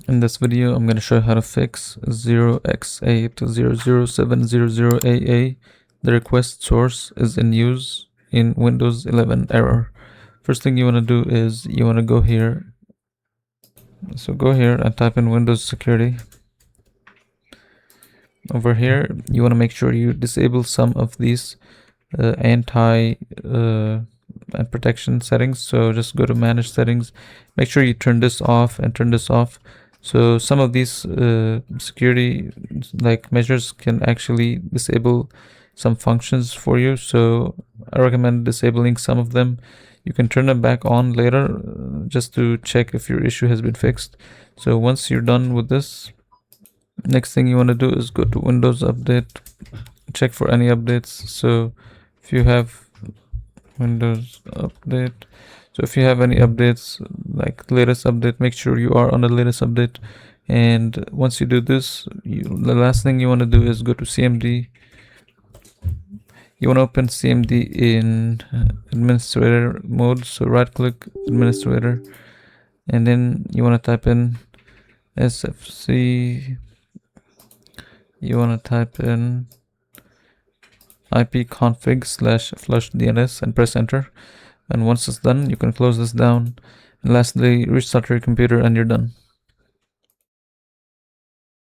In this video, I'm going to show you how to fix 0x800700AA. The request source is in use in Windows 11 error. First thing you want to do is you want to go here. So go here and type in Windows Security. Over here, you want to make sure you disable some of these anti and protection settings. So just go to Manage Settings. Make sure you turn this off and turn this off. So some of these security measures can actually disable some functions for you. So I recommend disabling some of them. You can turn them back on later just to check if your issue has been fixed. So once you're done with this, next thing you want to do is go to Windows Update, check for any updates. So if you have Windows Update, so if you have any updates like latest update, make sure you are on the latest update. And once you do this, the last thing you want to do is go to CMD. You want to open CMD in administrator mode. So right click administrator, and then you want to type in SFC. You want to type in ipconfig/flush DNS and press enter. And once it's done, you can close this down. And lastly, restart your computer and you're done.